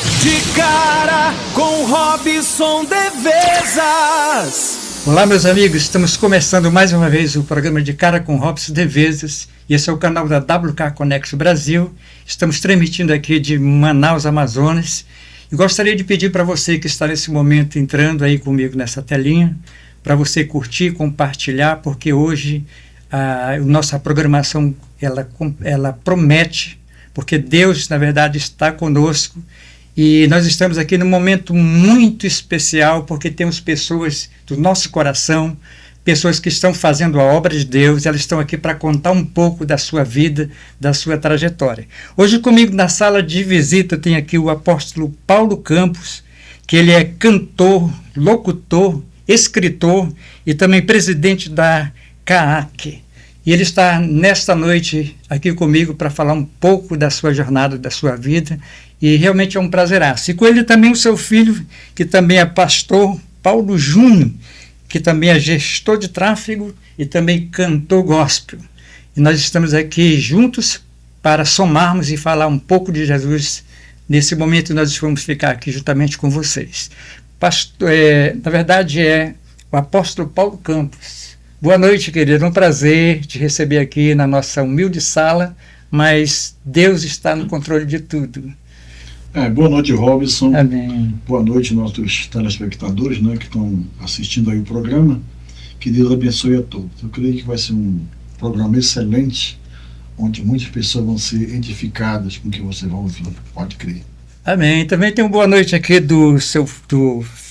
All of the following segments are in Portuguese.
De cara com Robson Devesas. Olá, meus amigos, estamos começando mais uma vez o programa De Cara com Robson Devesas. E esse é o canal da WK Conexo Brasil. Estamos transmitindo aqui de Manaus, Amazonas. E gostaria de pedir para você que está nesse momento entrando aí comigo nessa telinha, para você curtir, compartilhar, porque hoje a nossa programação ela promete, porque Deus, na verdade, está conosco. E nós estamos aqui num momento muito especial, porque temos pessoas do nosso coração, pessoas que estão fazendo a obra de Deus, elas estão aqui para contar um pouco da sua vida, da sua trajetória. Hoje comigo na sala de visita tem aqui o apóstolo Paulo Campos, que ele é cantor, locutor, escritor e também presidente da CAAC. E ele está nesta noite aqui comigo para falar um pouco da sua jornada, da sua vida, e realmente é um prazeraço. E com ele também o seu filho, que também é pastor, Paulo Júnior, que também é gestor de tráfego e também cantor gospel. E nós estamos aqui juntos para somarmos e falar um pouco de Jesus. Nesse momento nós vamos ficar aqui juntamente com vocês. Na verdade é o apóstolo Paulo Campos. Boa noite, querido. É um prazer te receber aqui na nossa humilde sala, mas Deus está no controle de tudo. Boa noite, Robson. Amém. Boa noite, nossos telespectadores, né, que estão assistindo aí o programa. Que Deus abençoe a todos. Eu creio que vai ser um programa excelente, onde muitas pessoas vão ser edificadas com o que você vai ouvir. Pode crer. Amém. Também tem uma boa noite aqui do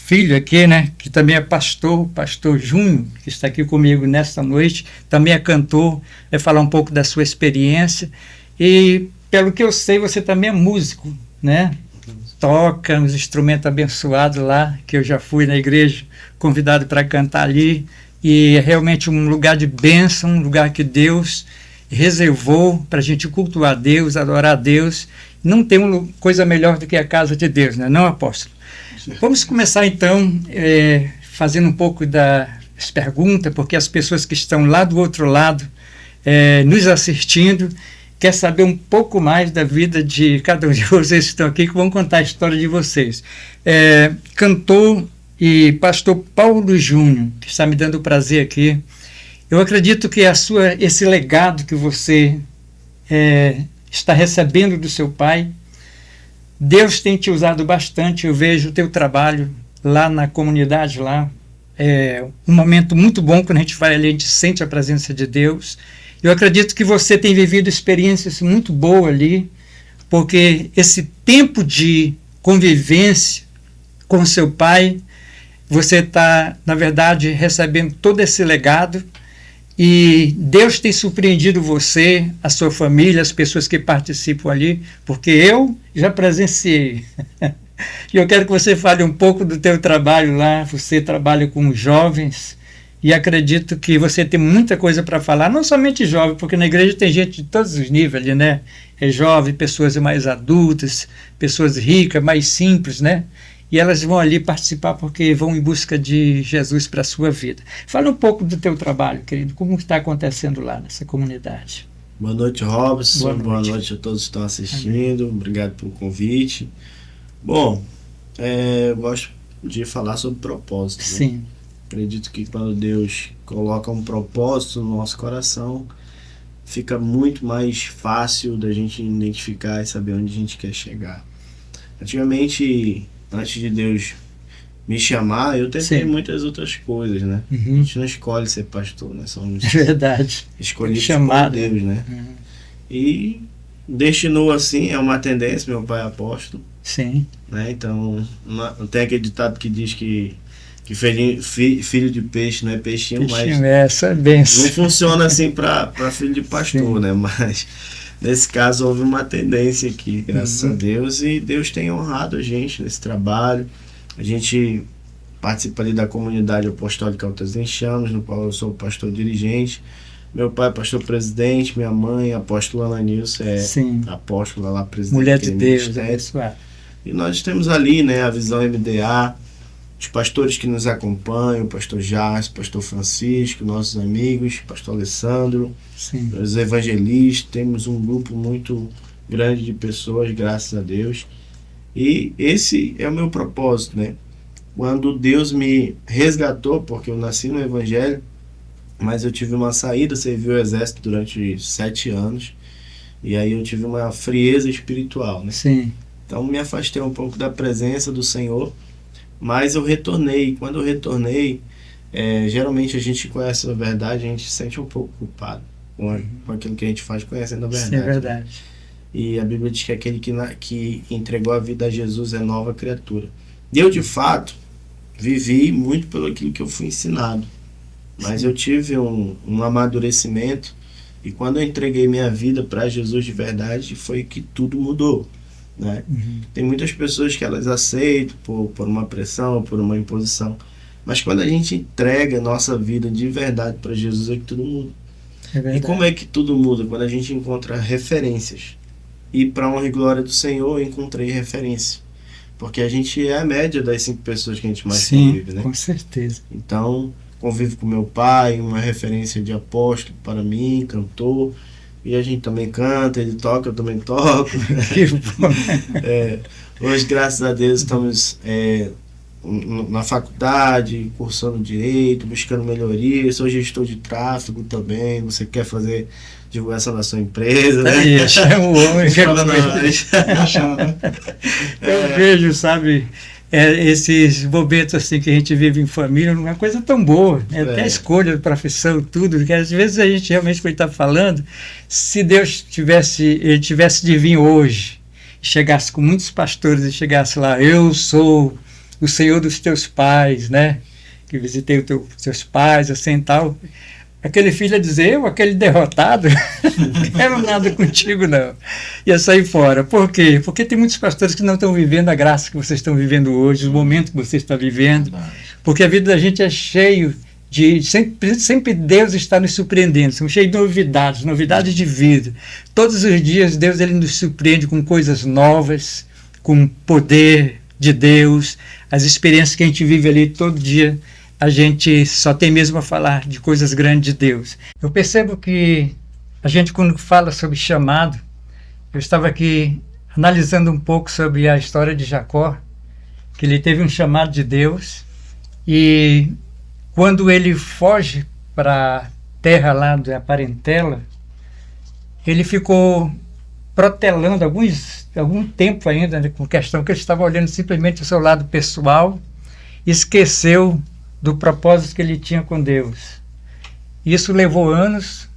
filho aqui, né, que também é pastor, pastor Júnior, que está aqui comigo nesta noite, também é cantor, vai falar um pouco da sua experiência, e pelo que eu sei, você também é músico, né, toca uns instrumentos abençoados lá, que eu já fui na igreja, convidado para cantar ali, e é realmente um lugar de bênção, um lugar que Deus reservou para a gente cultuar Deus, adorar Deus. Não tem uma coisa melhor do que a casa de Deus, né, não, apóstolo? Vamos começar então fazendo um pouco das perguntas, porque as pessoas que estão lá do outro lado nos assistindo quer saber um pouco mais da vida de cada um de vocês que estão aqui, que vão contar a história de vocês. Cantor e pastor Paulo Júnior, que está me dando o prazer aqui. Eu acredito que esse legado que você está recebendo do seu pai, Deus tem te usado bastante. Eu vejo o teu trabalho lá na comunidade, lá é um momento muito bom. Quando a gente vai ali, a gente sente a presença de Deus. Eu acredito que você tem vivido experiências muito boas ali, porque esse tempo de convivência com seu pai, você está, na verdade, recebendo todo esse legado. E Deus tem surpreendido você, a sua família, as pessoas que participam ali, porque eu já presenciei. E eu quero que você fale um pouco do teu trabalho lá. Você trabalha com jovens e acredito que você tem muita coisa para falar, não somente jovem, porque na igreja tem gente de todos os níveis, né? É jovem, pessoas mais adultas, pessoas ricas, mais simples, né? E elas vão ali participar porque vão em busca de Jesus para a sua vida. Fala um pouco do teu trabalho, querido, como está acontecendo lá nessa comunidade. Boa noite, Robson. Boa noite a todos que estão assistindo. Amém. Obrigado pelo convite. Bom, eu gosto de falar sobre propósito. Sim. Né? Acredito que quando Deus coloca um propósito no nosso coração, fica muito mais fácil da gente identificar e saber onde a gente quer chegar. Antigamente, antes de Deus me chamar, eu tentei muitas outras coisas, né? Uhum. A gente não escolhe ser pastor, né? Somos verdade. Escolhidos por Deus, né? Uhum. E destinou assim, é uma tendência, meu pai é apóstolo. Sim. Né? Então, não tem aquele ditado que diz que filho de peixe não é peixinho, mas essa é benção. não funciona assim para filho de pastor, né? Mas nesse caso houve uma tendência aqui, graças a Deus, e Deus tem honrado a gente nesse trabalho. A gente participa ali da comunidade apostólica Altas em Chamas, no qual eu sou pastor dirigente. Meu pai é pastor presidente, minha mãe, a apóstola Ana Nilce, apóstola lá, presidente. Mulher de Deus, abençoada. E nós temos ali, né, a Visão MDA, os pastores que nos acompanham, o pastor Jás, o pastor Francisco, nossos amigos, o pastor Alessandro, os evangelistas. Temos um grupo muito grande de pessoas, graças a Deus. E esse é o meu propósito, né? Quando Deus me resgatou, porque eu nasci no Evangelho, mas eu tive uma saída, servi o exército durante 7 anos, e aí eu tive uma frieza espiritual, né? Sim. Então me afastei um pouco da presença do Senhor, mas eu retornei. Quando eu retornei, geralmente a gente conhece a verdade, a gente se sente um pouco culpado com aquilo que a gente faz conhecendo a verdade. Sim, é verdade. E a Bíblia diz que aquele que entregou a vida a Jesus é nova criatura. E eu, de fato, vivi muito pelo aquilo que eu fui ensinado. Mas eu tive um amadurecimento, e quando eu entreguei minha vida para Jesus de verdade, foi que tudo mudou, né? Tem muitas pessoas que elas aceitam por uma pressão, por uma imposição, mas quando a gente entrega a nossa vida de verdade para Jesus, é que tudo muda. É E como é que tudo muda? Quando a gente encontra referências. E para honra e glória do Senhor, eu encontrei referência. Porque a gente é a média das 5 pessoas que a gente mais convive, né? Com certeza. Então, convivo com meu pai, uma referência de apóstolo para mim, cantor. E a gente também canta, ele toca, eu também toco. Que bom. Hoje, graças a Deus, estamos na faculdade, cursando direito, buscando melhorias. Sou gestor de tráfego também. Você quer fazer divulgação da sua empresa, né? Aí, chama o homem. Eu vejo, sabe, esses momentos assim que a gente vive em família, uma coisa tão boa, né? Até a escolha de profissão, tudo, que às vezes a gente realmente, como ele está falando, se Deus ele tivesse de vir hoje, chegasse com muitos pastores e chegasse lá, eu sou o Senhor dos teus pais, né? Que visitei os teus pais, assim e tal. Aquele filho ia dizer, aquele derrotado, não quero nada contigo, não. Ia sair fora. Por quê? Porque tem muitos pastores que não estão vivendo a graça que vocês estão vivendo hoje, os momentos que você está vivendo. Porque a vida da gente é cheio de... Sempre Deus está nos surpreendendo. Somos cheios de novidades de vida. Todos os dias Deus ele nos surpreende com coisas novas, com poder de Deus, as experiências que a gente vive ali todo dia. A gente só tem mesmo a falar de coisas grandes de Deus. Eu percebo que a gente, quando fala sobre chamado, eu estava aqui analisando um pouco sobre a história de Jacó, que ele teve um chamado de Deus, e quando ele foge para a terra lá da parentela, ele ficou protelando algum tempo ainda, né, com questão que ele estava olhando simplesmente o seu lado pessoal, esqueceu do propósito que ele tinha com Deus. Isso levou anos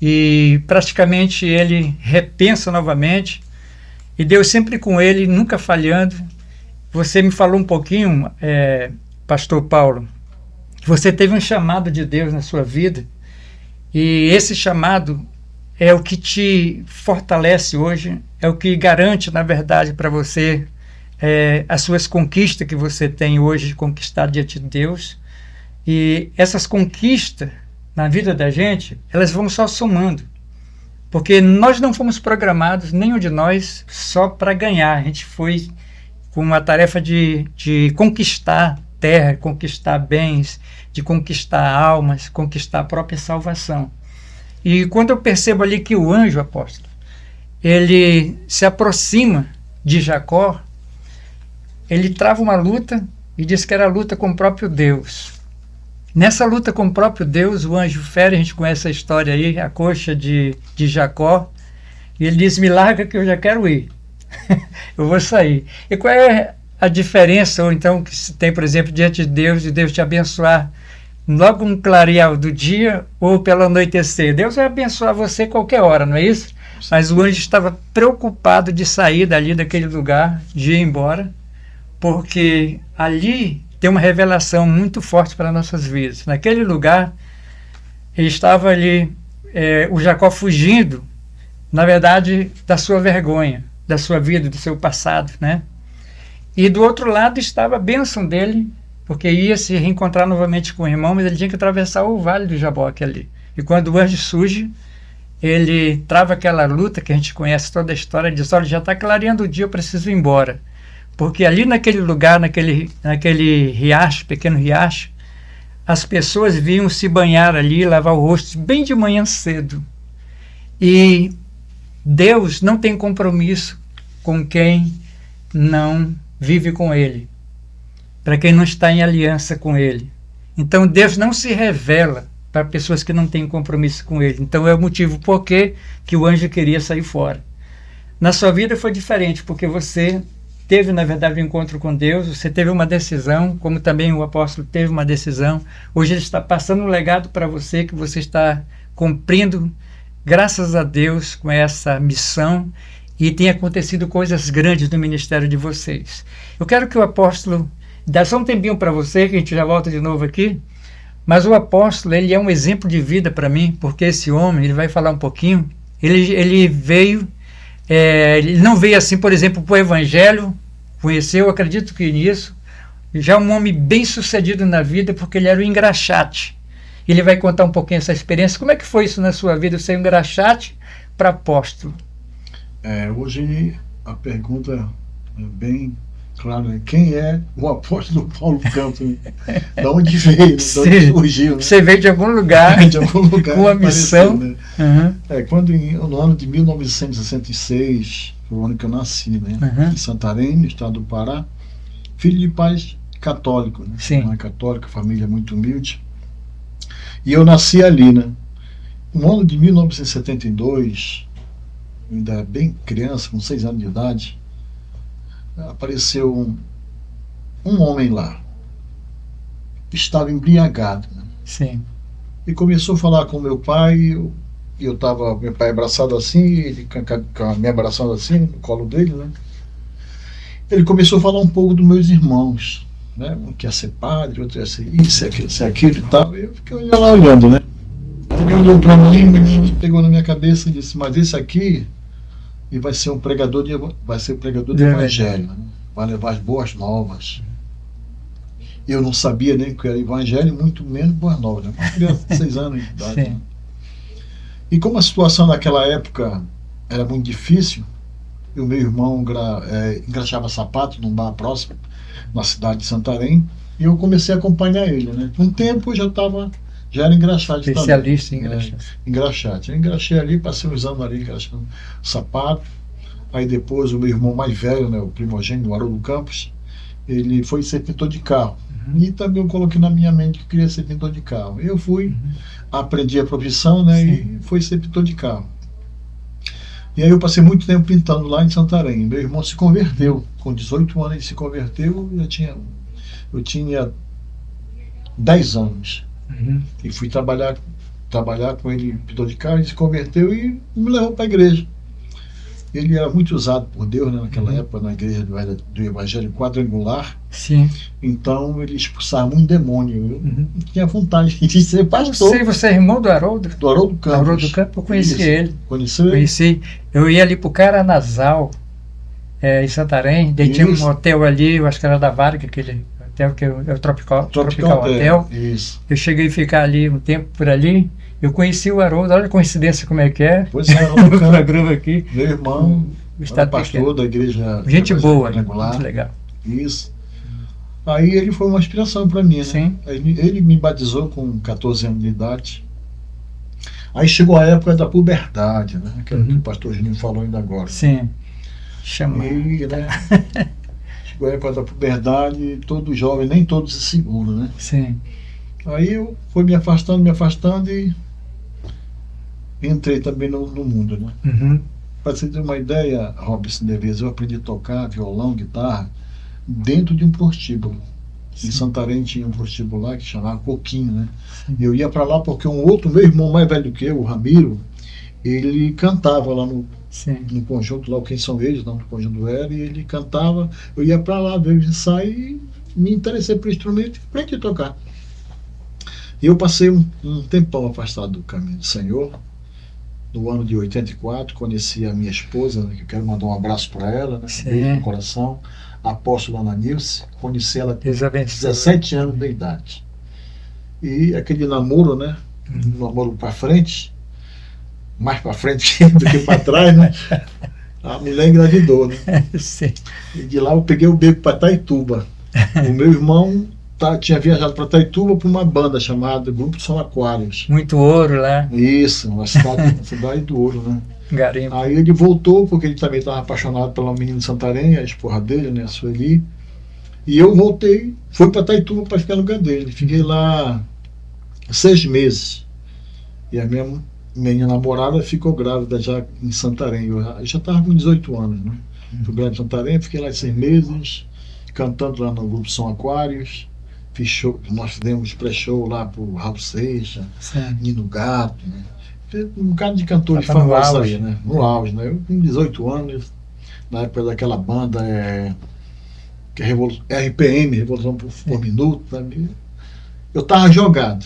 e praticamente ele repensa novamente, e Deus sempre com ele, nunca falhando. Você me falou um pouquinho, pastor Paulo, que você teve um chamado de Deus na sua vida, e esse chamado é o que te fortalece hoje, é o que garante, na verdade, para você as suas conquistas que você tem hoje de conquistar diante de Deus. E essas conquistas na vida da gente, elas vão só somando. Porque nós não fomos programados, nenhum de nós, só para ganhar. A gente foi com uma tarefa de conquistar terra, conquistar bens, de conquistar almas, conquistar a própria salvação. E quando eu percebo ali que o anjo, apóstolo, ele se aproxima de Jacó, ele trava uma luta e diz que era a luta com o próprio Deus. Nessa luta com o próprio Deus, o anjo fere, a gente conhece a história aí, a coxa de Jacó, e ele diz, me larga que eu já quero ir, eu vou sair. E qual é a diferença, ou então, que se tem, por exemplo, diante de Deus te abençoar logo no clarear do dia ou pelo anoitecer? Deus vai abençoar você qualquer hora, não é isso? Mas o anjo estava preocupado de sair dali, daquele lugar, de ir embora, porque ali tem uma revelação muito forte para nossas vidas. Naquele lugar, ele estava ali, o Jacó fugindo, na verdade, da sua vergonha, da sua vida, do seu passado, né? E do outro lado estava a bênção dele, porque ia se reencontrar novamente com o irmão, mas ele tinha que atravessar o vale do Jaboque ali. E quando o anjo surge, ele trava aquela luta que a gente conhece toda a história, ele diz, olha, já está clareando o dia, eu preciso ir embora. Porque ali naquele lugar, naquele riacho, pequeno riacho, as pessoas vinham se banhar ali, lavar o rosto, bem de manhã cedo. E Deus não tem compromisso com quem não vive com Ele, para quem não está em aliança com Ele. Então Deus não se revela para pessoas que não têm compromisso com Ele. Então é o motivo por que o anjo queria sair fora. Na sua vida foi diferente, porque você teve, na verdade, um encontro com Deus, você teve uma decisão, como também o apóstolo teve uma decisão. Hoje ele está passando um legado para você, que você está cumprindo, graças a Deus, com essa missão, e tem acontecido coisas grandes no ministério de vocês. Eu quero que o apóstolo, dá só um tempinho para você, que a gente já volta de novo aqui, mas o apóstolo, ele é um exemplo de vida para mim, porque esse homem, ele vai falar um pouquinho, ele veio, ele não veio assim, por exemplo, para o evangelho, conheceu, acredito que nisso, já um homem bem sucedido na vida, porque ele era o engraxate. Ele vai contar um pouquinho essa experiência. Como é que foi isso na sua vida, ser um engraxate para apóstolo? Hoje a pergunta é bem clara, né? Quem é o apóstolo Paulo Campos? De onde veio? De onde surgiu? Né? Você veio de algum lugar, de algum lugar com a missão. Né? Uhum. Quando no ano de 1966, foi o ano que eu nasci, né? Em Santarém, no estado do Pará, filho de pais católicos, né? Sim. Mãe católica, família muito humilde. E eu nasci ali, né? No ano de 1972, ainda bem criança, com 6 anos de idade, apareceu um homem lá. Estava embriagado, né? Sim. E começou a falar com meu pai, eu estava, meu pai abraçado assim, ele me abraçando assim, no colo dele, né? Ele começou a falar um pouco dos meus irmãos, né? Um quer ser padre, outro quer ser isso, aquilo e tal. Eu fiquei lá olhando, né? Ele olhou para mim, pegou na minha cabeça e disse: mas esse aqui, e vai ser um pregador do evangelho, né? Vai levar as boas novas. Eu não sabia nem o que era evangelho, muito menos boas novas, né? Uma criança de 6 anos de idade. Né? E como a situação naquela época era muito difícil, e o meu irmão engraxava sapato num bar próximo, na cidade de Santarém, e eu comecei a acompanhar ele, né? Com o tempo eu já era engraxate. Especialista em engraxate. Engraxate. Eu engraxei ali, passei uns anos ali engraxando sapato. Aí depois o meu irmão mais velho, né, o primogênito, o Haroldo Campos, ele foi ser pintor de carro. E também eu coloquei na minha mente que queria ser pintor de carro. Eu fui, aprendi a profissão, né, e fui ser pintor de carro. E aí eu passei muito tempo pintando lá em Santarém. Meu irmão se converteu. Com 18 anos ele se converteu, eu tinha 10 anos. E fui trabalhar com ele, pintor de carro, ele se converteu e me levou para a igreja. Ele era muito usado por Deus, né, naquela época, na igreja do Evangelho Quadrangular. Sim. Então ele expulsava muito demônio. Eu tinha vontade de ser pastor. Você é irmão do Haroldo? Do Haroldo Campos. Haroldo Campos, eu conheci ele. Conheceu ele? Conheci. Eu ia ali para o Caranazal, em Santarém. Daí tinha um hotel ali, eu acho que era da Varga, aquele hotel que é o Tropical Hotel. Isso. Eu cheguei a ficar ali um tempo por ali. Eu conheci o Haroldo, olha a coincidência como é que é. Pois é, no programa aqui. Meu irmão, era pastor da igreja. Gente boa, regular. Muito legal. Isso. Aí ele foi uma inspiração para mim, né? Sim. Ele me batizou com 14 anos de idade. Aí chegou a época da puberdade, né? Aquela que o pastor Juninho falou ainda agora. Sim. Chama. E, né? Chegou a época da puberdade, todo jovem, nem todos se seguram, né? Sim. Aí eu fui me afastando e entrei também no mundo, né? Para você ter uma ideia, Robson Neves, eu aprendi a tocar violão, guitarra dentro de um prostíbulo. Em Santarém tinha um prostíbulo lá que chamava Coquinho, né? Eu ia para lá porque meu irmão mais velho do que eu, o Ramiro, ele cantava lá no conjunto, lá o Quem São Eles, não, no conjunto do Era, e ele cantava. Eu ia para lá ver ele sair e me interessei por instrumento e aprendi a tocar. E eu passei um tempão afastado do caminho do Senhor. No ano de 84, conheci a minha esposa, né, que eu quero mandar um abraço para ela, né, beijo no coração, a apóstola Ana Nilce. Conheci ela com 17 anos de idade. E aquele namoro, né, namoro para frente, mais para frente do que para trás, né, a mulher engravidou, né. Sim. E de lá eu peguei o beco para Itaituba. O meu irmão tinha viajado para Itaituba para uma banda chamada Grupo São Aquários. Muito ouro lá. Isso, uma cidade do ouro, né? Garimpo. Aí ele voltou, porque ele também estava apaixonado pela menina de Santarém, a esposa dele, né, a Sueli. E eu voltei, fui para Itaituba para ficar no lugar dele. Fiquei lá 6 meses. E a minha namorada ficou grávida já em Santarém. Eu já estava com 18 anos, né? Fui grávida em Santarém, fiquei lá 6 meses, cantando lá no grupo São Aquários. Fiz show, nós fizemos pré-show lá pro Raul Seixas, Nino Gato, né? Fiz um bocado de cantores famosos aí, né? No auge, né? Eu com 18 anos, na época daquela banda que é RPM, Revolução por Minuto, sabe? Eu estava jogado.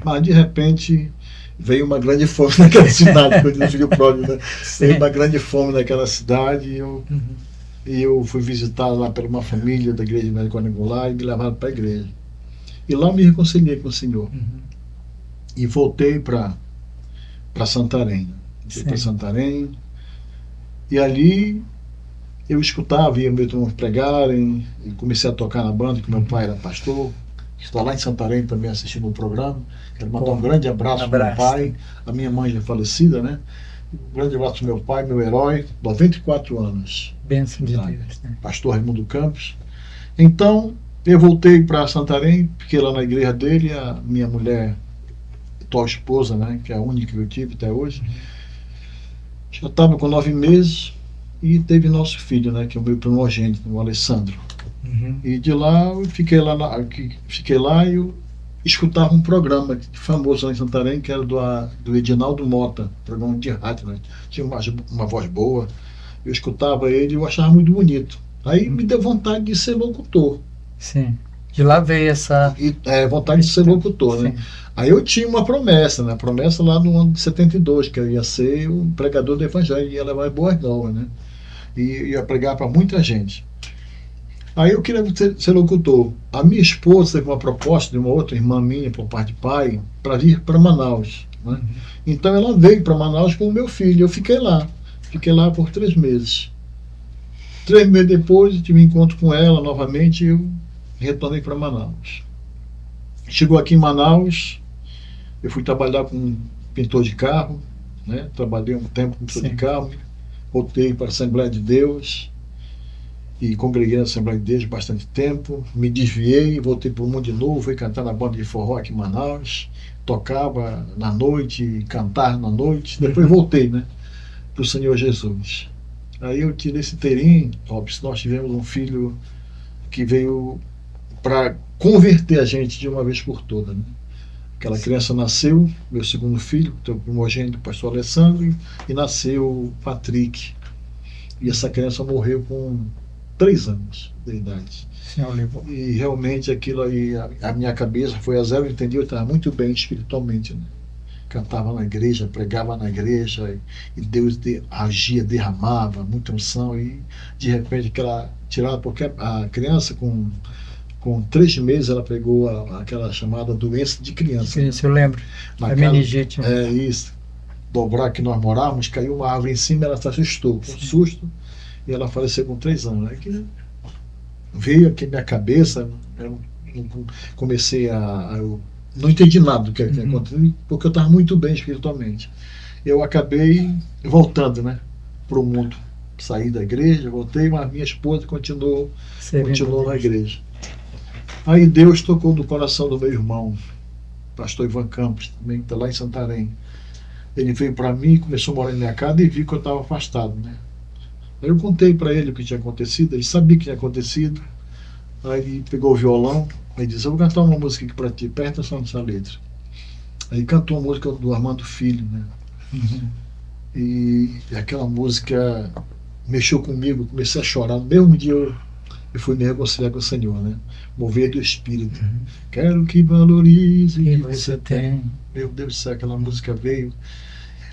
Mas de repente veio uma grande fome naquela cidade, que eu disse filho pródigo, né? Veio uma grande fome naquela cidade e eu fui visitado lá por uma família da igreja de Quadrangular e me levaram para a igreja. E lá me reconciliei com o Senhor. E voltei para Santarém. Fui para Santarém. E ali eu escutava, ia meus irmãos pregarem, e comecei a tocar na banda, que meu pai era pastor, que está lá em Santarém também assistindo o programa. Quero mandar um grande abraço para meu pai, a minha mãe já falecida, né? Um grande abraço para meu pai, meu herói, 94 anos. Bênção de Deus, né? Pastor Raimundo Campos. Então, eu voltei para Santarém, fiquei lá na igreja dele, a minha mulher, atual esposa, né? Que é a única que eu tive até hoje. Já estava com 9 meses e teve nosso filho, né? Que é o meu primogênito, o Alessandro. E de lá, eu fiquei lá e eu escutava um programa famoso lá em Santarém, que era do Edinaldo Mota, programa de rádio, né? Tinha uma voz boa, eu escutava ele e eu achava muito bonito. Aí me deu vontade de ser locutor. Sim. De lá veio essa... vontade de ser locutor, né? Aí eu tinha uma promessa, né? Promessa lá no ano de 72, que eu ia ser um pregador do evangelho, ia levar boas novas, né? E ia pregar para muita gente. Aí eu queria ser locutor. A minha esposa teve uma proposta de uma outra irmã minha, por parte de pai, para vir para Manaus, né? Então ela veio para Manaus com o meu filho. Eu fiquei lá por 3 meses. 3 meses depois, eu tive um encontro com ela novamente e eu retornei para Manaus. Chegou aqui em Manaus, eu fui trabalhar com pintor de carro, né? Trabalhei um tempo com pintor de carro, voltei para a Assembleia de Deus e congreguei na Assembleia de Deus bastante tempo, me desviei, voltei para o mundo de novo, fui cantar na banda de forró aqui em Manaus, tocava na noite, cantava na noite, depois voltei, né, para o Senhor Jesus. Aí eu tirei esse inteirinho, nós tivemos um filho que veio para converter a gente de uma vez por todas, né? Aquela criança nasceu, meu segundo filho, o primogênito, o pastor Alessandro, e nasceu o Patrick. E essa criança morreu com 3 anos de idade. E realmente aquilo aí, a minha cabeça foi a zero, entendi, eu estava muito bem espiritualmente, né? Cantava na igreja, pregava na igreja, e Deus agia, derramava muita unção, e de repente tirava, porque a criança com 3 meses ela pegou aquela chamada doença de criança. Isso, eu lembro. A meningite. Isso. Dobrar que nós morávamos, caiu uma árvore em cima, ela se assustou, com susto, e ela faleceu com 3 anos. Aí que veio aqui na minha cabeça, eu comecei eu não entendi nada do que aconteceu, porque eu estava muito bem espiritualmente. Eu acabei voltando, né, para o mundo. Saí da igreja, voltei, mas minha esposa continuou na igreja. Aí Deus tocou no coração do meu irmão, pastor Ivan Campos, também está lá em Santarém. Ele veio para mim, começou a morar na minha casa e viu que eu estava afastado, né? Aí eu contei para ele o que tinha acontecido, ele sabia o que tinha acontecido. Aí ele pegou o violão, aí disse: eu vou cantar uma música aqui para ti, presta atenção nessa letra. Aí cantou uma música do Armando Filho, né? E aquela música mexeu comigo, comecei a chorar. No mesmo dia eu fui me reconciliar com o Senhor, né? Mover do Espírito. Quero que valorize o que você tem. Meu Deus do céu, aquela música veio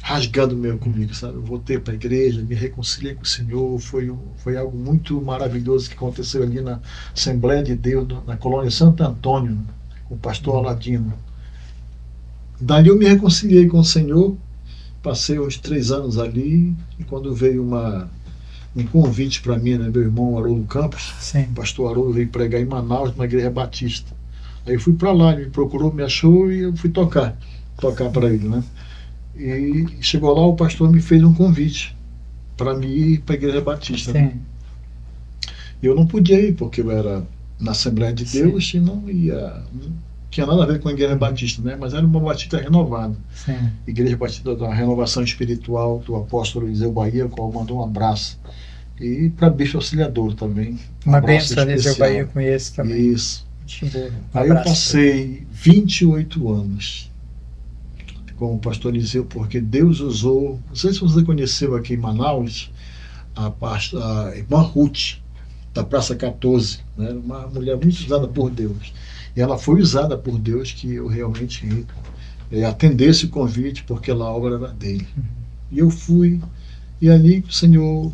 rasgando comigo, sabe? Eu voltei para a igreja, me reconciliei com o Senhor. Foi algo muito maravilhoso que aconteceu ali na Assembleia de Deus, na colônia Santo Antônio, com o pastor Aladino. Dali eu me reconciliei com o Senhor, passei uns 3 anos ali, e quando veio um convite para mim, né, meu irmão Haroldo Campos, o pastor Haroldo veio pregar em Manaus, numa igreja batista. Aí eu fui para lá, ele me procurou, me achou e eu fui tocar para ele, né? E chegou lá, o pastor me fez um convite para mim ir para a Igreja Batista. Né? Eu não podia ir, porque eu era na Assembleia de Deus e não tinha nada a ver com a Igreja Batista, né? Mas era uma Batista renovada. Sim. Igreja Batista da Renovação Espiritual do apóstolo Eliseu Bahia, ao qual mandou um abraço. E para Bispo Auxiliador também. Uma bênção, Eliseu Bahia, conheço também. Isso. Aí eu passei 28 anos com o pastor Eliseu, porque Deus usou, não sei se você conheceu aqui em Manaus, a irmã Ruth, da Praça 14, né? Uma mulher muito usada por Deus. E ela foi usada por Deus que eu realmente atendesse o convite, porque a obra era dele. E eu fui, e ali o Senhor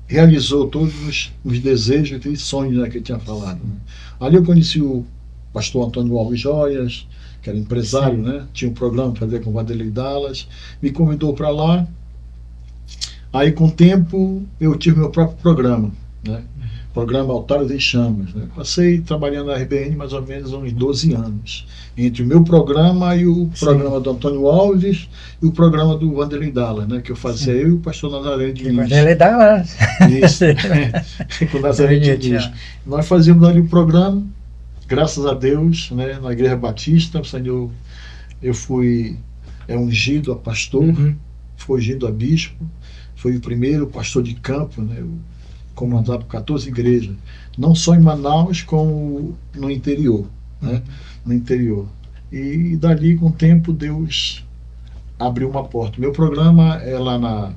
realizou todos os desejos e sonhos, né, que ele tinha falado. Né? Ali eu conheci o pastor Antônio Alves Joias, que era empresário, né? Tinha um programa para fazer com o Vanderlei Dallas, me convidou para lá. Aí, com o tempo, eu tive meu próprio programa, né? Programa Altares em Chamas. Né? Passei trabalhando na RBN mais ou menos uns 12 anos, entre o meu programa e o programa do Antônio Alves e o programa do Vanderlei Dallas, né? Que eu fazia eu e o pastor Nazaré de Diniz. Vanderlei Dallas. Isso, com o Nazaré de Diniz. Nós fazíamos ali o programa, graças a Deus, né? Na Igreja Batista, o Senhor, eu fui ungido a pastor, fui ungido a bispo, fui o primeiro pastor de campo, né? Eu comandava 14 igrejas, não só em Manaus, como no interior, né? No interior. E dali, com o tempo, Deus abriu uma porta. Meu programa é lá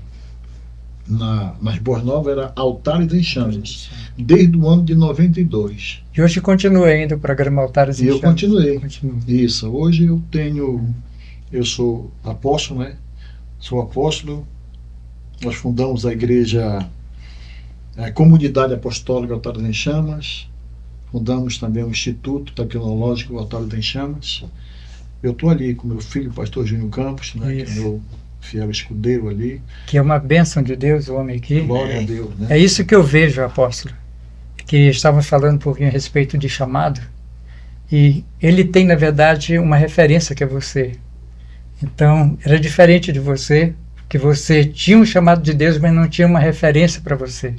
nas Boas Novas, era Altares em Chamas, desde o ano de 92. E hoje continua ainda o programa Altares em Chamas? E eu continuei. Isso. Hoje eu sou apóstolo, né? Sou apóstolo. Nós fundamos a igreja, a Comunidade Apostólica Altares em Chamas. Fundamos também o Instituto Tecnológico Altares em Chamas. Eu estou ali com meu filho, o pastor Júnior Campos, né, que é meu fiel escudeiro ali. Que é uma bênção de Deus, o homem aqui. Glória a Deus. Né? É isso que eu vejo, apóstolo. Que estávamos falando um pouquinho a respeito de chamado. E ele tem, na verdade, uma referência que é você. Então, era diferente de você, que você tinha um chamado de Deus, mas não tinha uma referência para você.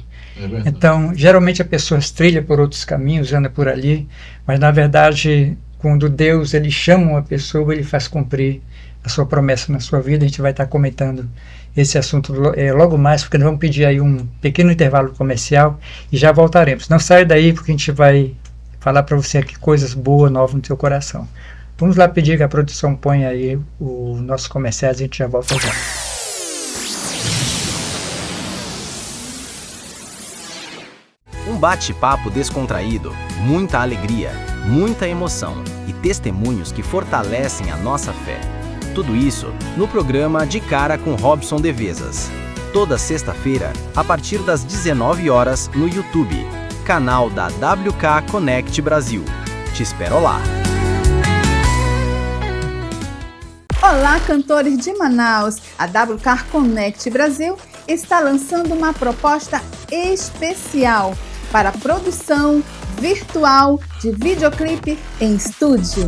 Então, geralmente a pessoa trilha por outros caminhos, anda por ali, mas na verdade, quando Deus ele chama uma pessoa, ele faz cumprir a sua promessa na sua vida. A gente vai estar comentando esse assunto logo mais, porque nós vamos pedir aí um pequeno intervalo comercial e já voltaremos. Não saia daí, porque a gente vai falar para você aqui coisas boas, novas no seu coração. Vamos lá pedir que a produção ponha aí os nossos comerciais e a gente já volta já. Um bate-papo descontraído, muita alegria, muita emoção e testemunhos que fortalecem a nossa fé. Tudo isso no programa De Cara com Robson Devesas. Toda sexta-feira, a partir das 19 horas no YouTube, canal da WK Connect Brasil. Te espero lá! Olá, cantores de Manaus! A WK Connect Brasil está lançando uma proposta especial para produção virtual de videoclipe em estúdio.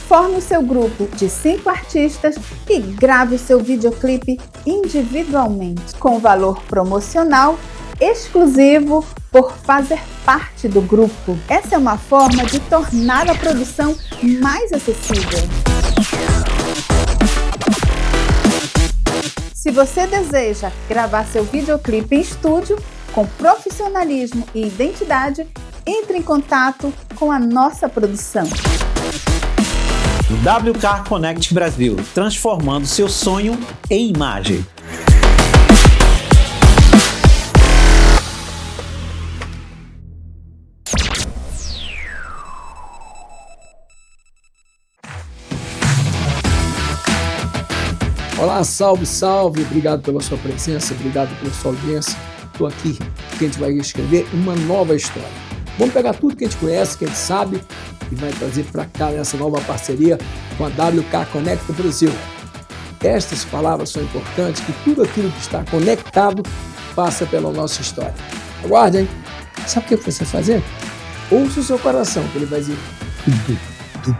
Forme o seu grupo de 5 artistas e grave o seu videoclipe individualmente, com valor promocional exclusivo por fazer parte do grupo. Essa é uma forma de tornar a produção mais acessível. Se você deseja gravar seu videoclipe em estúdio, com profissionalismo e identidade, entre em contato com a nossa produção. WK Connect Brasil, transformando seu sonho em imagem. Olá, salve, salve, obrigado pela sua presença, obrigado pela sua audiência. Estou aqui porque a gente vai escrever uma nova história. Vamos pegar tudo que a gente conhece, que a gente sabe, e vai trazer para cá nessa nova parceria com a WK Connect Brasil. Estas palavras são importantes, que tudo aquilo que está conectado passa pela nossa história. Aguarde, hein? Sabe o que você vai fazer? Ouça o seu coração, que ele vai dizer tudo. tudo.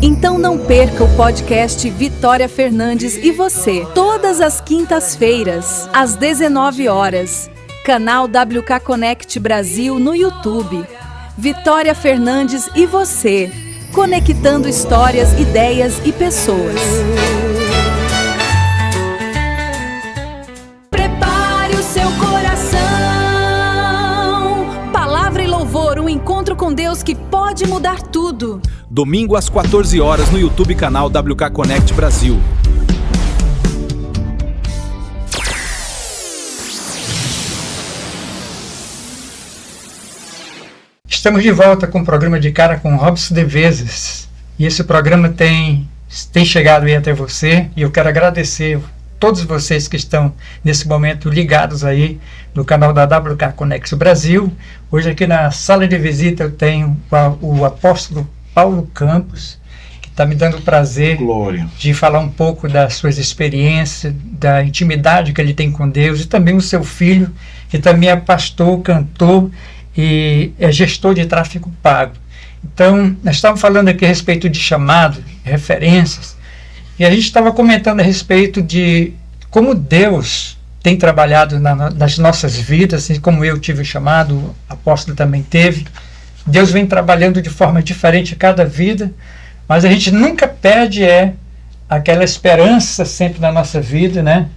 Então não perca o podcast Vitória Fernandes e Você, todas as quintas-feiras, às 19 horas. Canal WK Connect Brasil no YouTube. Vitória Fernandes e Você, conectando histórias, ideias e pessoas. Prepare o seu coração. Palavra e louvor, um encontro com Deus que pode mudar tudo. Domingo às 14 horas no YouTube canal WK Connect Brasil. Estamos de volta com o programa De Cara com Robson de Vezes. E esse programa tem chegado aí até você. E eu quero agradecer a todos vocês que estão nesse momento ligados aí no canal da WK Connect Brasil. Hoje aqui na sala de visita eu tenho o apóstolo Paulo Campos, que está me dando o prazer de falar um pouco das suas experiências, da intimidade que ele tem com Deus, e também o seu filho, que também é pastor, cantor e é gestor de tráfego pago. Então, nós estávamos falando aqui a respeito de chamado, referências, e a gente estava comentando a respeito de como Deus tem trabalhado nas nossas vidas, assim como eu tive o chamado, o apóstolo também teve. Deus vem trabalhando de forma diferente a cada vida, mas a gente nunca perde aquela esperança sempre na nossa vida, né,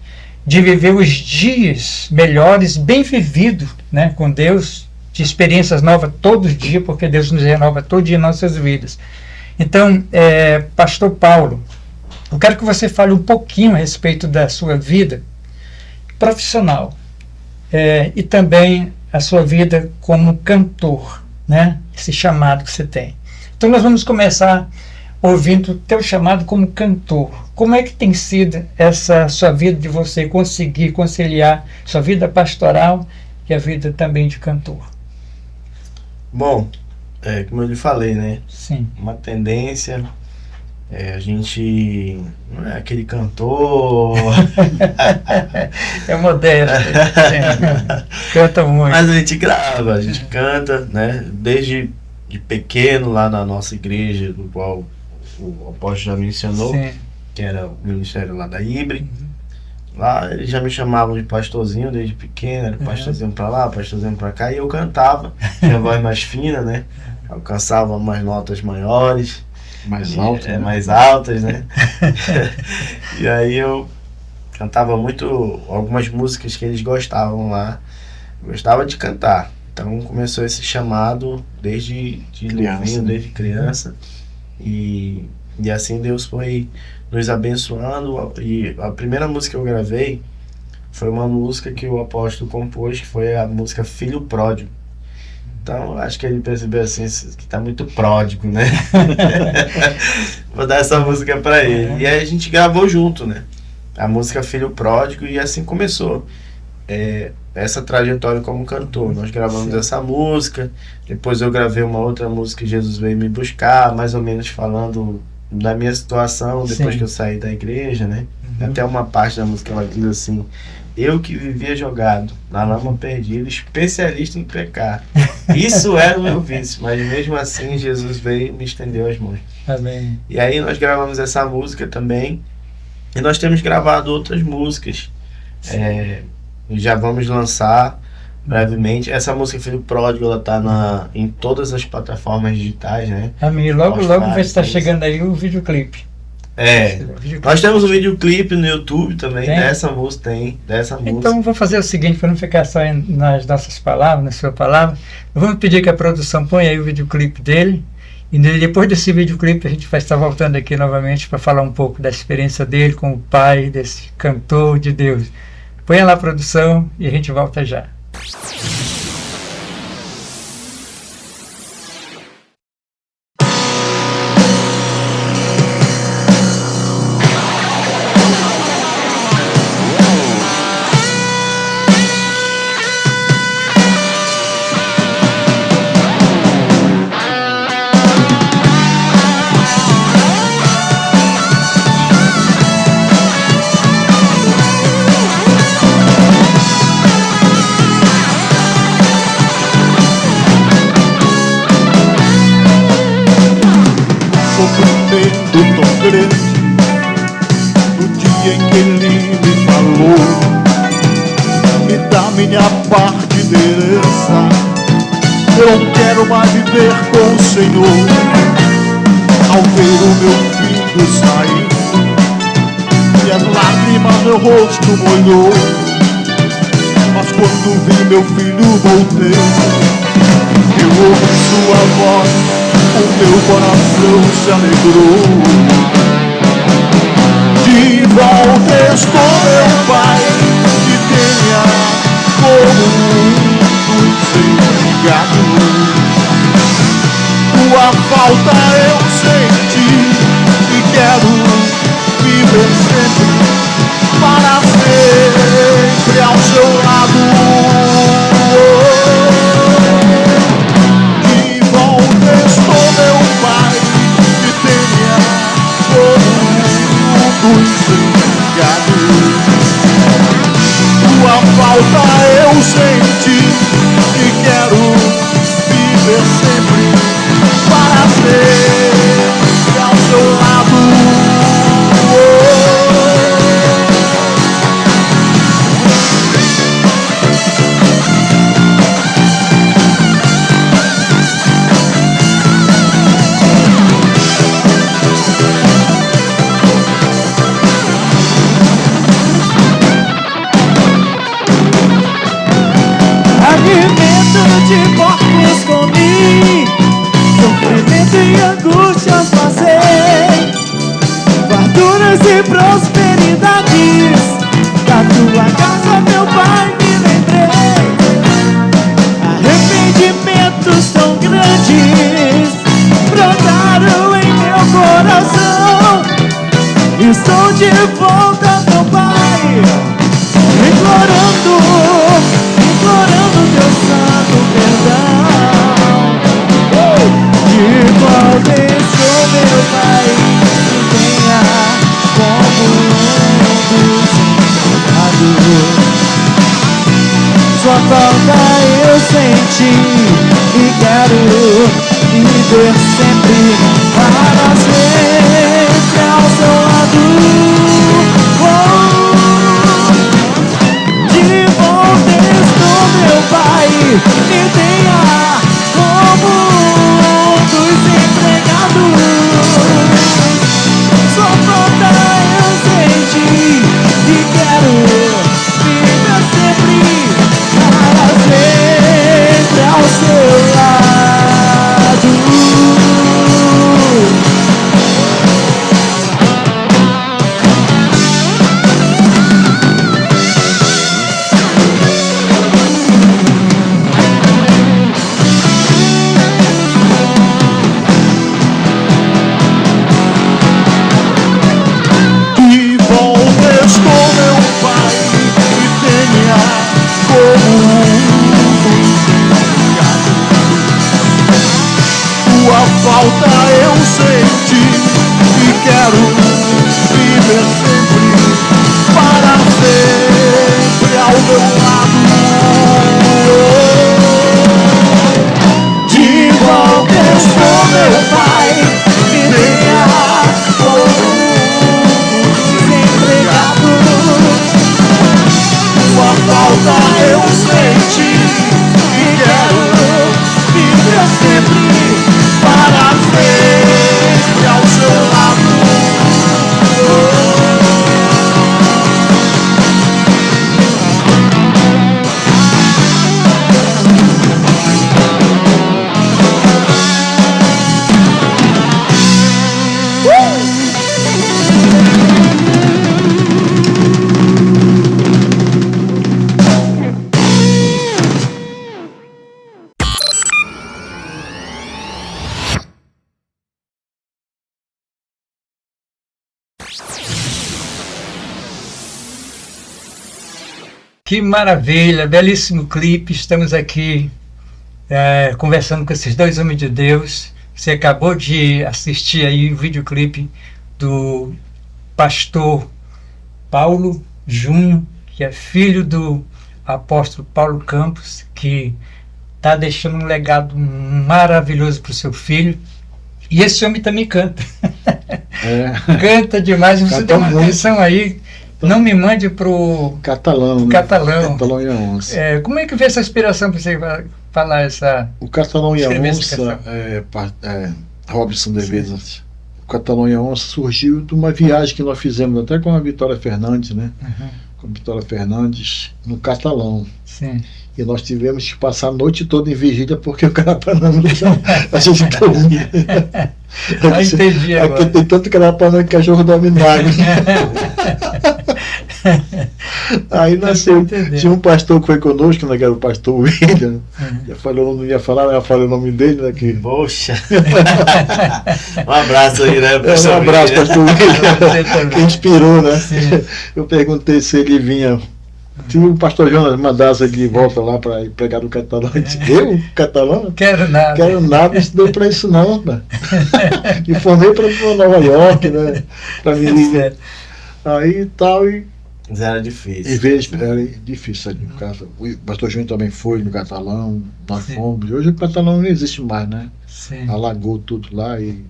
de viver os dias melhores, bem vividos, né, com Deus, de experiências novas todos os dias, porque Deus nos renova todo dia em nossas vidas. Então, pastor Paulo, eu quero que você fale um pouquinho a respeito da sua vida profissional e também a sua vida como cantor, né? Esse chamado que você tem. Então nós vamos começar ouvindo o teu chamado como cantor. Como é que tem sido essa sua vida de você conseguir conciliar sua vida pastoral e a vida também de cantor? Bom, como eu lhe falei, né? Sim. Uma tendência, a gente não é aquele cantor... É modesto. Canta muito. Mas a gente grava, a gente canta, né? Desde de pequeno lá na nossa igreja, do qual o apóstolo já mencionou, Sim. que era o ministério lá da Ibre. Lá eles já me chamavam de pastorzinho desde pequeno, era pastorzinho pra lá, pastorzinho pra cá, e eu cantava, tinha voz mais fina, né? Alcançava umas notas maiores. Mais alto, né? Mais altas, né? E aí eu cantava muito algumas músicas que eles gostavam lá. Gostava de cantar. Então começou esse chamado desde desde criança. E assim Deus foi nos abençoando. E a primeira música que eu gravei foi uma música que o apóstolo compôs, que foi a música Filho Pródigo. Então, acho que ele percebeu assim, que tá muito pródigo, né? Vou dar essa música pra ele. E aí a gente gravou junto, né? A música Filho Pródigo, e assim começou essa trajetória como cantor. Nós gravamos essa música, depois eu gravei uma outra música, Jesus Veio Me Buscar, mais ou menos falando da minha situação depois que eu saí da igreja, né? Até uma parte da música ela diz assim: eu que vivia jogado na lama perdida, especialista em pecar. Isso era o meu vício, mas mesmo assim Jesus veio e me estendeu as mãos. Amém. E aí nós gravamos essa música também, e nós temos gravado outras músicas. Já vamos lançar brevemente. Essa música Filho Pródigo, ela tá em todas as plataformas digitais, né? Amém. Logo vai estar chegando aí o videoclipe. Nós temos um videoclipe no YouTube também dessa música, Então vou fazer o seguinte, para não ficar só nas nossas palavras, na sua palavra, vamos pedir que a produção ponha aí o videoclipe dele, e depois desse videoclipe a gente vai estar voltando aqui novamente para falar um pouco da experiência dele com o pai, desse cantor de Deus. Ponha lá a produção e a gente volta já. medo tão grande no dia em que ele me falou: me dá minha parte de herança, eu não quero mais viver com o Senhor. Ao ver o meu filho sair e as lágrimas meu rosto molhou, mas quando vi meu filho voltei, eu ouvi sua voz, o meu coração se alegrou. De volta estou, meu Pai, que tenha como um desempregado. Tua falta eu senti e quero viver sempre, para sempre ao seu lado. De volta estou, meu Pai, que tenha como um desempregado. Tua falta eu senti e quero viver sempre, para sempre ao seu lado. Alimento de porcos comi, sofrimento e angústias passei, farturas e prosperidades, da tua casa, meu Pai, me lembrei. Arrependimentos tão grandes brotaram em meu coração. Estou de volta, meu Pai, implorando teu santo perdão. De volta estou, meu Pai, que tenha como um desempregado. Sua falta eu senti e quero viver sempre, para sempre ao seu lado. De volta estou, meu Pai, me tenha como um desempregado. Sua falta eu senti e quero viver sempre, para sempre ao seu lado. Falta eu senti e quero viver sempre, para sempre ao meu lado. De volta estou, meu Pai, me tenha como um desempregado. Tua falta eu senti e quero viver sempre, para sempre ao seu lado. Que maravilha, belíssimo clipe. Estamos aqui conversando com esses dois homens de Deus. Você acabou de assistir aí o videoclipe do pastor Paulo Júnior, que é filho do apóstolo Paulo Campos, que está deixando um legado maravilhoso para o seu filho. E esse homem também canta. Canta demais. Você tem uma atenção aí. Não me mande pro Catalão. Catalão. Catalão e a Onça. Como é que veio essa inspiração para você falar essa... O Catalão e a Onça, Robson de Vezes. O Catalão e a Onça surgiu de uma viagem que nós fizemos até com a Vitória Fernandes, né? Com a Vitória Fernandes no Catalão. Sim. E nós tivemos que passar a noite toda em vigília porque o Carapanã não deixava a gente dormir. Entendi agora. Aqui tem tanto Carapanã que cachorro dorme na água. Aí nasceu, tinha um pastor que foi conosco, né, que era o pastor William. Não ia falar, mas eu falei o nome dele, né? Que... Poxa! Um abraço aí, né, pastor? Um abraço, pastor William, que inspirou, né? Sim. Eu perguntei se ele vinha. Se o pastor Jonas mandasse ele de volta lá para pregar no catalão, eu disse, eu, catalão? Quero nada, isso deu para isso não, né? Me formei para Nova York, né? Para mim. Aí tal, e. Mas era difícil. Era difícil ali. O pastor Júnior também foi no catalão, nós fomos. Hoje o catalão não existe mais, né? Sim. Alagou tudo lá e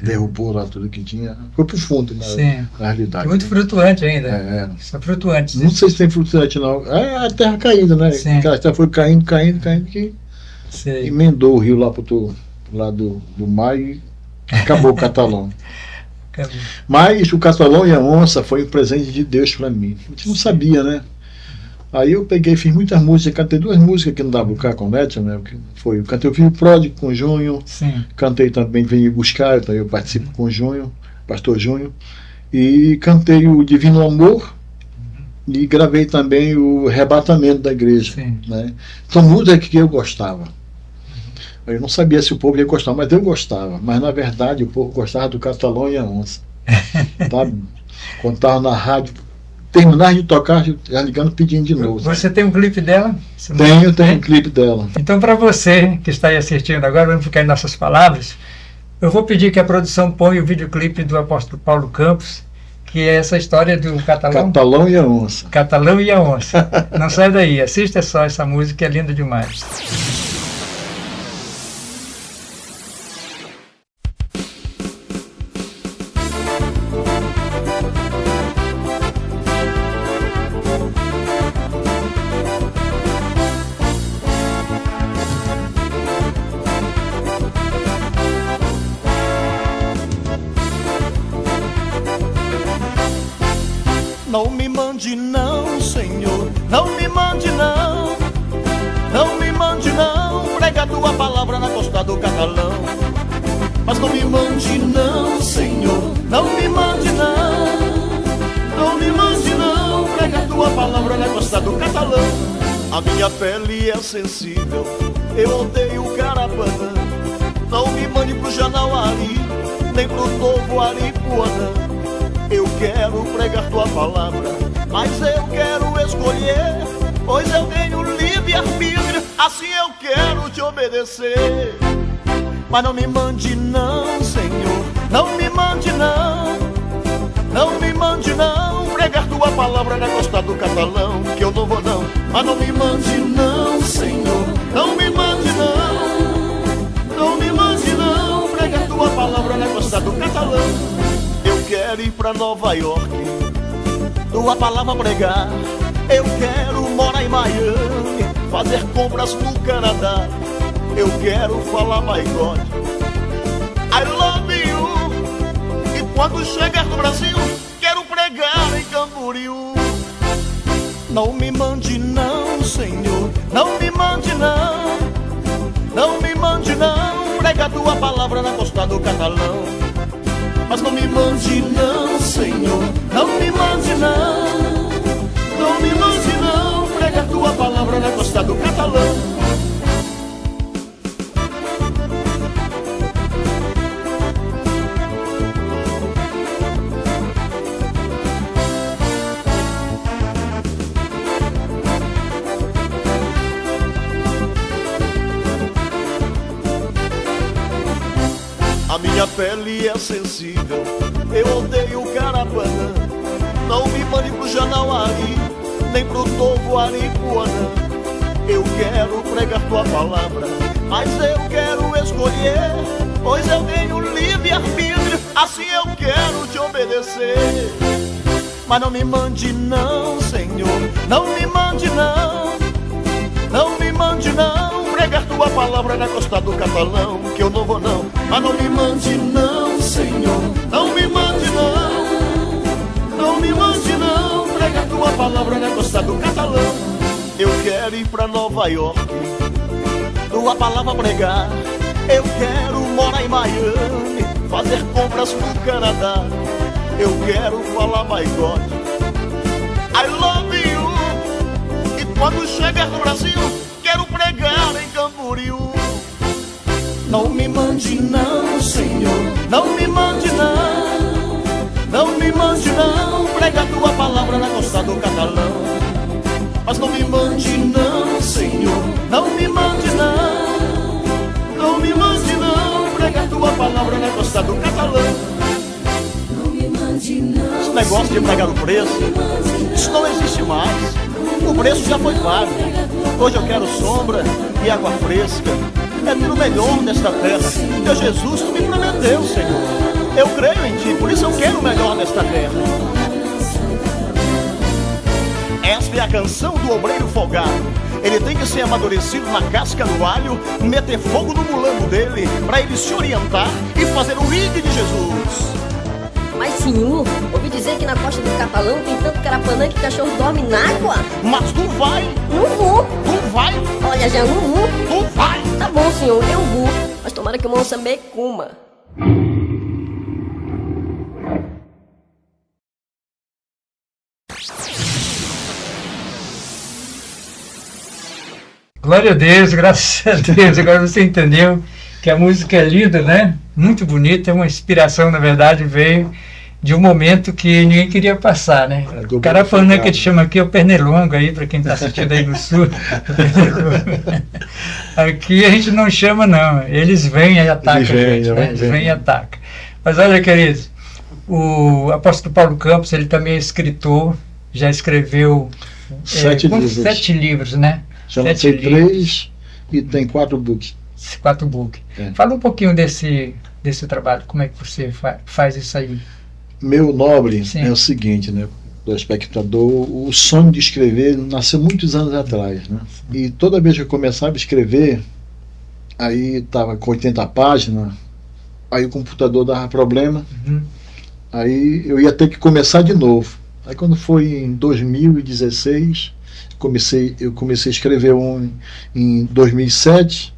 derrubou lá tudo que tinha. Foi pro fundo, na realidade. É muito flutuante ainda. Só flutuante. Não sei se tem flutuante, não. É a terra caindo, né? A terra foi caindo, que emendou o rio lá pro lado do mar e acabou o catalão. Mas o Catalão e a Onça foi um presente de Deus para mim. A gente não sabia, né? Aí eu peguei, fiz muitas músicas, cantei 2 músicas aqui no WK Connection, né? Eu cantei o Filho Pródigo com o Júnior, cantei também Vem Me Buscar, então eu participo com o Júnior, pastor Júnior, e cantei o Divino Amor e gravei também o Arrebatamento da Igreja, né? São músicas que eu gostava. Eu não sabia se o povo ia gostar, mas eu gostava. Mas, na verdade, o povo gostava do Catalão e a Onça. Sabe? Quando estava na rádio, terminava de tocar, já ligando pedindo de novo. Você tem um clipe dela? Tenho um clipe dela. Então, para você que está aí assistindo agora, vamos ficar em nossas palavras, eu vou pedir que a produção ponha o videoclipe do apóstolo Paulo Campos, que é essa história do Catalão. Catalão e a Onça. Catalão e a Onça. Não sai daí, assista só essa música, é linda demais. Não me mande não, Senhor, não me mande não. Não me mande não, prega a tua palavra na costa do Catalão. Mas não me mande não, Senhor, não me mande não. Não me mande não, prega a tua palavra na costa do Catalão. A minha pele é sensível, eu odeio o Carapanã. Não me mande pro Janauari, nem pro Novo Aripuanã. Eu quero pregar tua palavra, mas eu quero escolher, pois eu tenho livre-arbítrio, assim eu quero te obedecer. Mas não me mande não, Senhor, não me mande não. Não me mande não, pregar tua palavra na costa do Catalão, que eu não vou não. Mas não me mande não, Senhor, não me mande não. Não me mande não, pregar tua palavra na costa do Catalão. Eu quero ir pra Nova York, tua palavra pregar. Eu quero morar em Miami, fazer compras no Canadá. Eu quero falar my God, I love you. E quando chegar no Brasil, quero pregar em Camboriú. Não me mande não, Senhor, não me mande não. Não me mande não, prega tua palavra na costa do Catalão. Mas não me mande não, Senhor, não me mande não. Não me mande não, prega a tua palavra na costa do Catalão. A minha pele é sensível, eu odeio o Carapanã. Não me mande pro Janauari, nem pro Novo Aripuanã. Eu quero pregar tua palavra, mas eu quero escolher, pois eu tenho livre-arbítrio, assim eu quero te obedecer. Mas não me mande não, Senhor, não me mande não. Não me mande não, pregar tua palavra na costa do Catalão, que eu não vou não. Mas não me mande não, Senhor, não me mande não. Não me mande não, pregar tua palavra na costa do Catalão. Eu quero ir pra Nova York, tua palavra pregar. Eu quero morar em Miami, fazer compras no Canadá. Eu quero falar my God, I love you. E quando chegar no Brasil, quero pregar em Camboriú. Não me mande não, Senhor, não me mande não. Não me mande não, prega tua palavra na costa do Catalão. Mas não me mande não, Senhor, não me mande não. Não me mande não, prega tua palavra na costa do Catalão. Esse negócio de pregar o preço, isso não existe mais. O preço já foi pago. Hoje eu quero sombra e água fresca. É tudo melhor nesta terra. Teu Jesus, tu me prometeu, Senhor. Eu creio em ti, por isso eu quero o melhor nesta terra. Esta é a canção do obreiro folgado. Ele tem que ser amadurecido na casca do alho, meter fogo no mulambo dele, pra ele se orientar e fazer o ringue de Jesus. Mas senhor, ouvi dizer que na costa do Catalão tem tanto carapanã que cachorro dorme na água. Mas tu vai? Não vou. Tu vai? Olha, já não vou. Tu vai? Tá bom, senhor, eu vou. Mas tomara que o Moçambique coma. Glória a Deus, graças a Deus. Agora você entendeu que a música é linda, né? Muito bonita, é uma inspiração, na verdade, veio de um momento que ninguém queria passar, né? O Carapanã que a gente chama aqui é o Pernilongo, aí, para quem está assistindo aí no sul. Aqui a gente não chama, não. Eles vêm e atacam a gente, né? Eles vêm e atacam. Mas olha, queridos, o apóstolo Paulo Campos, ele também é escritor, já escreveu 7 livros, né? Chama-se 3 e tem 4 books. 4 books. Fala um pouquinho desse trabalho, como é que você faz isso aí? Meu nobre, é o seguinte, né, do espectador, o sonho de escrever nasceu muitos anos atrás, né? E toda vez que eu começava a escrever, aí estava com 80 páginas, aí o computador dava problema, aí eu ia ter que começar de novo. Aí quando foi em 2016, eu comecei a escrever em 2007,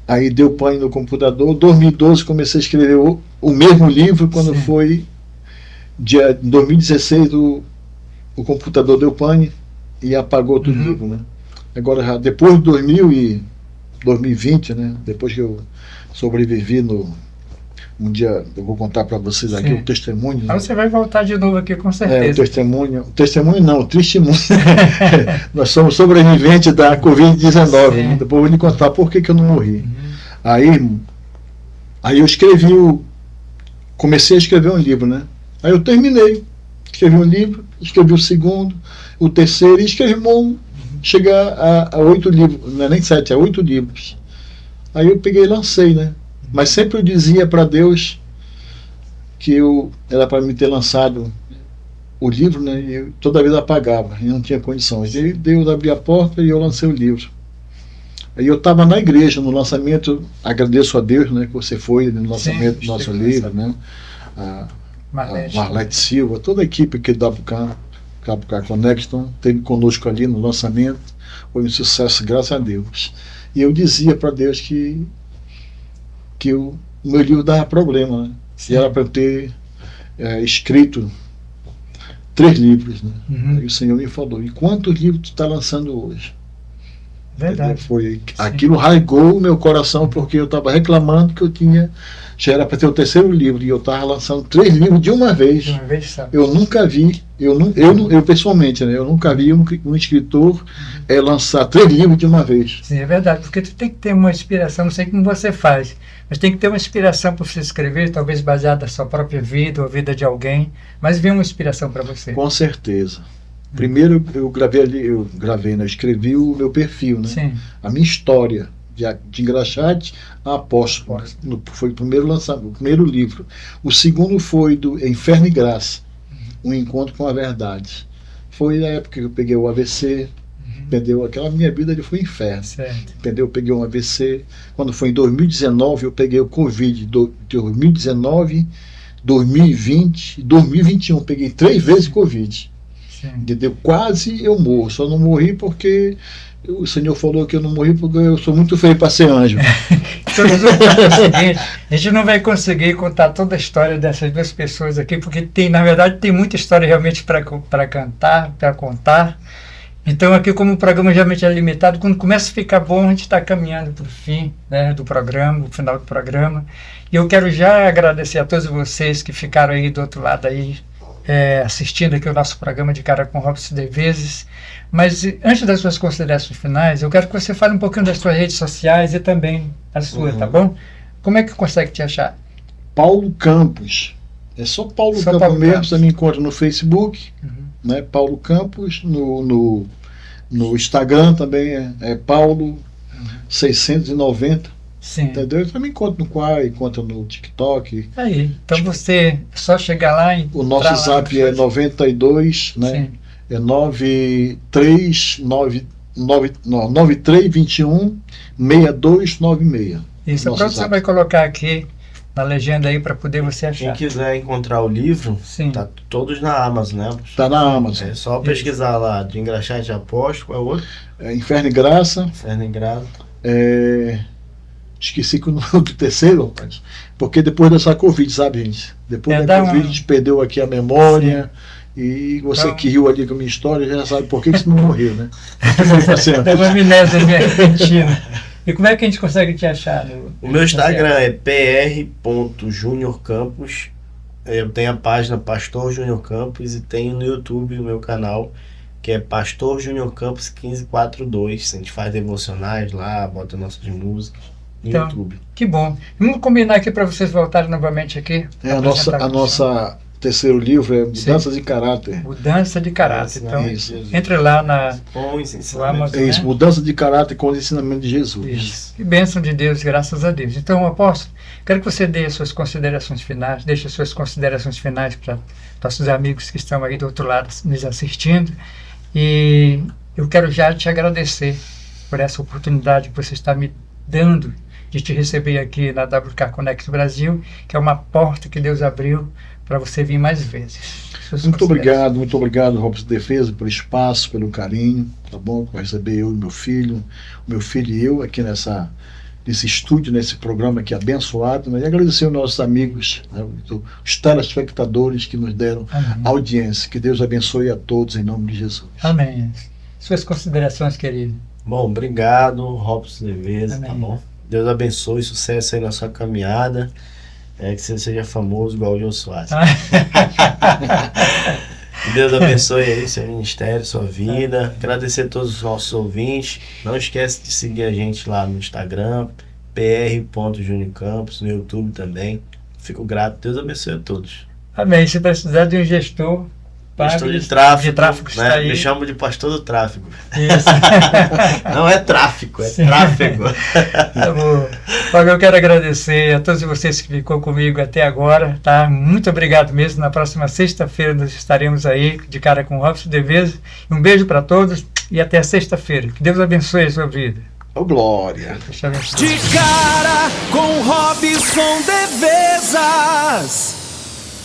aí deu pane no computador. Em 2012 comecei a escrever o mesmo livro. Quando foi em 2016 o computador deu pane e apagou todo o livro, né? Agora já depois de 2020, né, depois que eu sobrevivi um dia eu vou contar para vocês aqui o testemunho. Né? Você vai voltar de novo aqui, com certeza. O testemunho não, o testemunho. Nós somos sobreviventes da Covid-19. Né? Depois eu vou lhe contar por que eu não morri. Aí eu comecei a escrever um livro, né? Aí eu terminei. Escrevi um livro, escrevi o segundo, o terceiro, e escrevi chegar a 8 livros, não é nem 7, é 8 livros. Aí eu peguei e lancei, né? Mas sempre eu dizia para Deus que era para me ter lançado o livro, né? E eu toda vez apagava, e não tinha condições. E Deus abriu a porta e eu lancei o livro. Aí eu estava na igreja, no lançamento, agradeço a Deus, né, que você foi no lançamento do nosso livro, né? A Marlete Silva, toda a equipe aqui da WK Connection esteve conosco ali no lançamento, foi um sucesso, graças a Deus. E eu dizia para Deus que o meu livro dava problema, né? E era para eu ter escrito 3 livros, né? Aí o Senhor me falou: e quantos livros tu está lançando hoje? Verdade. Aquilo rasgou o meu coração, porque eu estava reclamando que já era para ter o 3º livro, e eu estava lançando 3 livros de uma vez. Eu nunca vi, eu pessoalmente, né, eu nunca vi um escritor lançar 3 livros de uma vez. Sim, é verdade, porque tu tem que ter uma inspiração, não sei como você faz, mas tem que ter uma inspiração para você escrever, talvez baseada na sua própria vida ou a vida de alguém, mas vem uma inspiração para você. Com certeza. Primeiro eu gravei, né, escrevi o meu perfil, né? Sim. A minha história, de engraxate a apóstolo. Foi o primeiro lançamento, o primeiro livro. O segundo foi do Inferno e Graça, um encontro com a verdade. Foi na época que eu peguei o AVC, entendeu? Aquela minha vida foi um inferno, entendeu? Eu peguei um AVC. Quando foi em 2019, eu peguei o Covid. 2019, 2020 e 2021. Peguei 3 vezes Covid. Entendeu? Quase eu morro. Só não morri porque o Senhor falou que eu não morri porque eu sou muito feio para ser anjo. A gente não vai conseguir contar toda a história dessas 2 pessoas aqui, porque na verdade tem muita história realmente para cantar, para contar. Então aqui, como o programa geralmente é limitado, quando começa a ficar bom, a gente está caminhando para o fim, né, do programa, o final do programa. E eu quero já agradecer a todos vocês que ficaram aí do outro lado aí, assistindo aqui o nosso programa de Cara com Robson Devizes. Mas antes das suas considerações finais, eu quero que você fale um pouquinho das suas redes sociais e também a sua, tá bom? Como é que consegue te achar? Paulo Campos. É só Paulo Campos Paulo mesmo. Campos. Você me encontra no Facebook, né? Paulo Campos. No Instagram também é Paulo 690. Sim. Entendeu? Você me encontra no Quai, encontra no TikTok. Aí, então você é só chegar lá e... O nosso zap é 92, né? Sim. É 9321 6296. Isso, a produção vai colocar aqui na legenda aí para poder você achar. Quem quiser encontrar o livro, tá todos na Amazon, né? Tá na Amazon. É só pesquisar lá, de Engraxate Apóstolo, qual é o outro? Inferno e Graça. Inferno e Graça. Esqueci que o nome do terceiro, rapaz. Porque depois dessa Covid, sabe, gente? Depois da Covid, a gente perdeu aqui a memória. Sim. E você que riu ali com a minha história já sabe por que você não morreu, né? Tem uma amnésia repentina. E como é que a gente consegue te achar? O meu Instagram é pr.juniorcampos. Eu tenho a página Pastor Júnior Campos e tenho no YouTube o meu canal, que é Pastor Júnior Campos 1542. A gente faz devocionais lá, bota nossas músicas no YouTube. Que bom. Vamos combinar aqui para vocês voltarem novamente aqui. A nossa terceiro livro é Mudança de Caráter. Mudança de Caráter. Então, entre lá na Amazon. É isso, né? Mudança de Caráter com os ensinamentos de Jesus. Isso. Que bênção de Deus, graças a Deus. Então, apóstolo, quero que você dê as suas considerações finais, deixe as suas considerações finais para nossos amigos que estão aí do outro lado nos assistindo. E eu quero já te agradecer por essa oportunidade que você está me dando de te receber aqui na WK Connect Brasil, que é uma porta que Deus abriu para você vir mais vezes. Muito obrigado, Robson Defesa, pelo espaço, pelo carinho, tá bom? Por receber eu e meu filho e eu aqui nesse estúdio, nesse programa aqui abençoado, mas agradecer aos nossos amigos, né, os telespectadores que nos deram audiência. Que Deus abençoe a todos em nome de Jesus. Amém. Suas considerações, querido. Bom, obrigado, Robson Deveza, tá bom? Deus abençoe, sucesso aí na sua caminhada. Que você seja famoso igual o Jô Soares. Que Deus abençoe aí seu ministério, sua vida. Agradecer a todos os nossos ouvintes. Não esquece de seguir a gente lá no Instagram, pr.juniorcampos, no YouTube também. Fico grato. Deus abençoe a todos. Amém. Se precisar de um gestor pastor de tráfico, né? Está aí. Me chamo de pastor do tráfego. Isso. Não é tráfico, é tráfego. Tá bom. Olha, eu quero agradecer a todos vocês que ficou comigo até agora, tá? Muito obrigado mesmo. Na próxima sexta-feira nós estaremos aí de Cara com Robson Deveza. Um beijo para todos e até sexta-feira. Que Deus abençoe a sua vida. Oh, glória. De Cara com Robson Devezas.